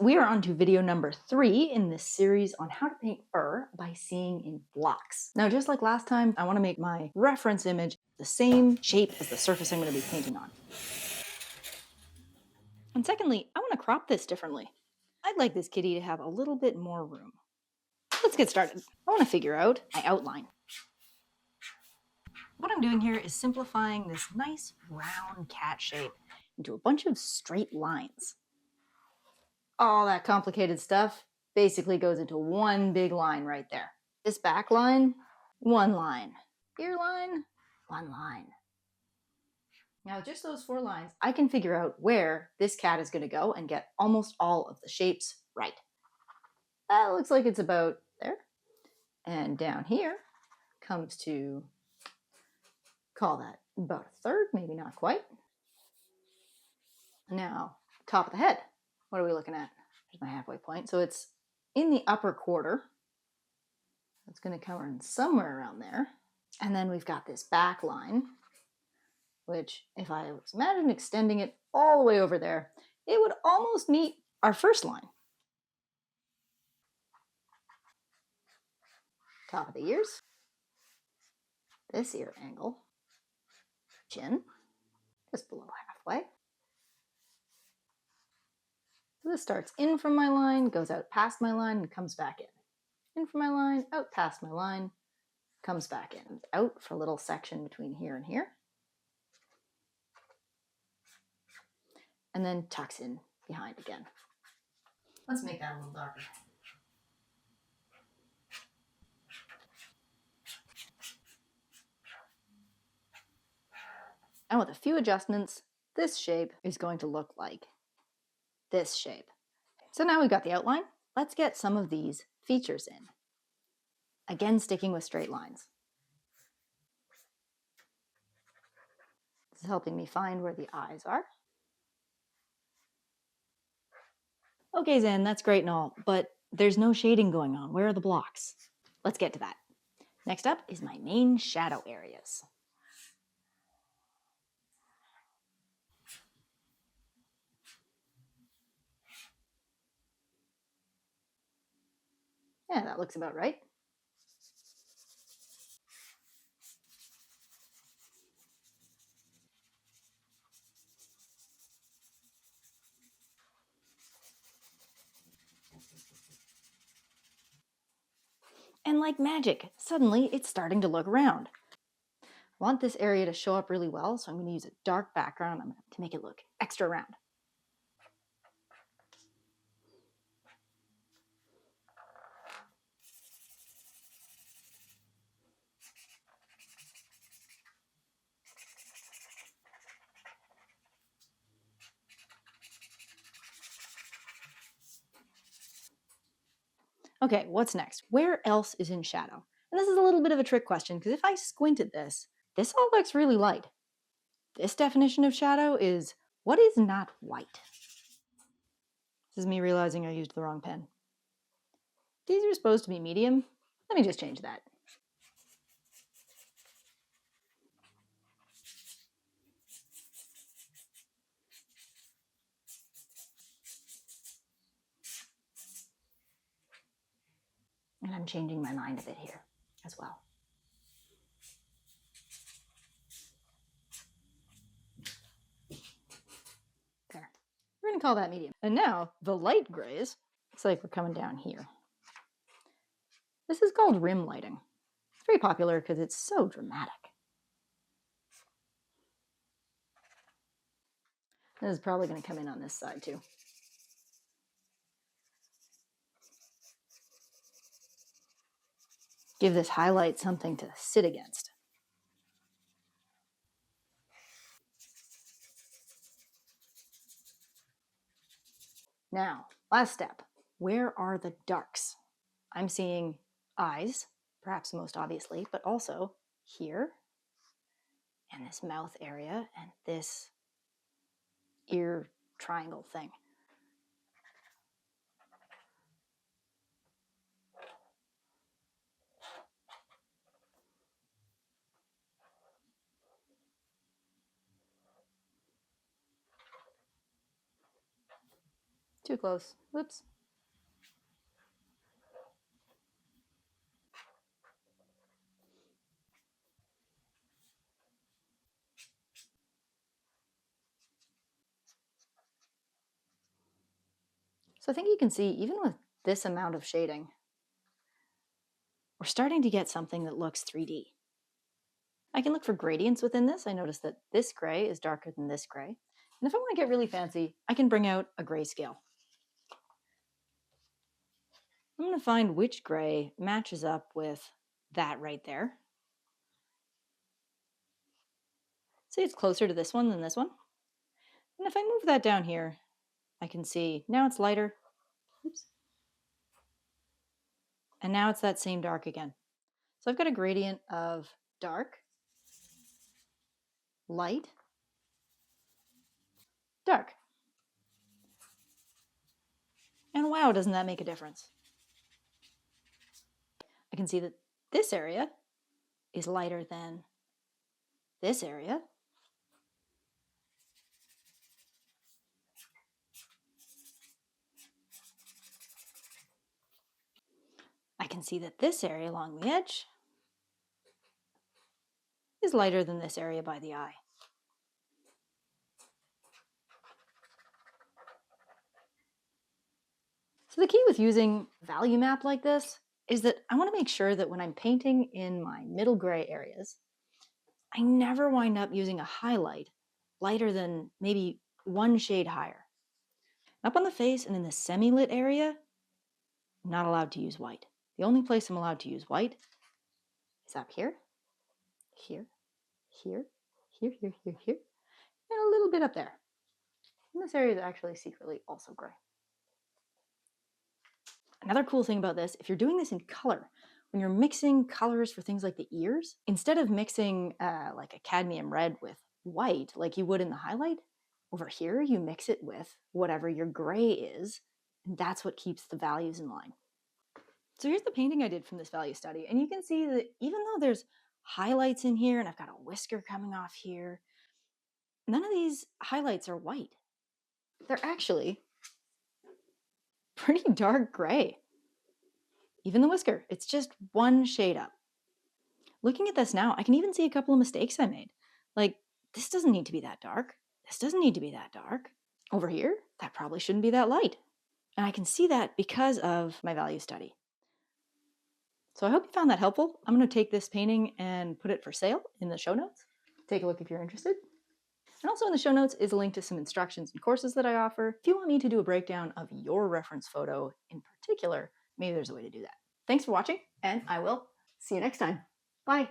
we are on to video number 3 in this series on how to paint fur by seeing in blocks. Now, just like last time, I want to make my reference image the same shape as the surface I'm going to be painting on. And secondly, I want to crop this differently. I'd like this kitty to have a little bit more room. Let's get started. I want to figure out my outline. What I'm doing here is simplifying this nice round cat shape into a bunch of straight lines. All that complicated stuff basically goes into one big line right there. This back line, one line. Ear line, one line. Now, just those 4 lines, I can figure out where this cat is going to go and get almost all of the shapes right. That looks like it's about there. And down here comes to, call that about a third, maybe not quite. Now, top of the head. What are we looking at? There's my halfway point. So it's in the upper quarter. It's going to come in somewhere around there. And then we've got this back line, which if I was imagine extending it all the way over there, it would almost meet our first line. Top of the ears. This ear angle. Chin, just below halfway. So this starts in from my line, goes out past my line, and comes back in. In from my line, out past my line, comes back in. Out for a little section between here and here. And then tucks in behind again. Let's make that a little darker. And with a few adjustments, this shape is going to look like this shape. So now we've got the outline. Let's get some of these features in. Again, sticking with straight lines. This is helping me find where the eyes are. Okay, Zen, that's great and all, but there's no shading going on. Where are the blocks? Let's get to that. Next up is my main shadow areas. Yeah, that looks about right. And like magic, suddenly it's starting to look round. I want this area to show up really well, so I'm going to use a dark background to make it look extra round. Okay, what's next? Where else is in shadow? And this is a little bit of a trick question, because if I squint at this all looks really light. This definition of shadow is what is not white. This is me realizing I used the wrong pen. These are supposed to be medium. Let me just change that. And I'm changing my mind a bit here as well. There. We're going to call that medium. And now the light grays, looks like we're coming down here. This is called rim lighting. It's very popular because it's so dramatic. This is probably going to come in on this side too. Give this highlight something to sit against. Now, last step. Where are the darks? I'm seeing eyes, perhaps most obviously, but also here, and this mouth area, and this ear triangle thing. Too close. Whoops. So I think you can see, even with this amount of shading, we're starting to get something that looks 3D. I can look for gradients within this. I notice that this gray is darker than this gray. And if I want to get really fancy, I can bring out a grayscale. I'm going to find which gray matches up with that right there. See, it's closer to this one than this one. And if I move that down here, I can see now it's lighter. Oops. And now it's that same dark again. So I've got a gradient of dark, light, dark. And wow, doesn't that make a difference? I can see that this area is lighter than this area. I can see that this area along the edge is lighter than this area by the eye. So the key with using value map like this is that I want to make sure that when I'm painting in my middle gray areas, I never wind up using a highlight lighter than maybe one shade higher. Up on the face and in the semi-lit area, I'm not allowed to use white. The only place I'm allowed to use white is up here, here, here, here, here, here, here, and a little bit up there. And this area is actually secretly also gray. Another cool thing about this, if you're doing this in color, when you're mixing colors for things like the ears, instead of mixing like a cadmium red with white like you would in the highlight, over here you mix it with whatever your gray is, and that's what keeps the values in line. So here's the painting I did from this value study, and you can see that even though there's highlights in here and I've got a whisker coming off here, none of these highlights are white. They're actually pretty dark gray. Even the whisker, it's just one shade up. Looking at this now, I can even see a couple of mistakes I made. Like, this doesn't need to be that dark. This doesn't need to be that dark. Over here, that probably shouldn't be that light. And I can see that because of my value study. So I hope you found that helpful. I'm going to take this painting and put it for sale in the show notes. Take a look if you're interested. And also in the show notes is a link to some instructions and courses that I offer. If you want me to do a breakdown of your reference photo in particular, maybe there's a way to do that. Thanks for watching, and I will see you next time. Bye.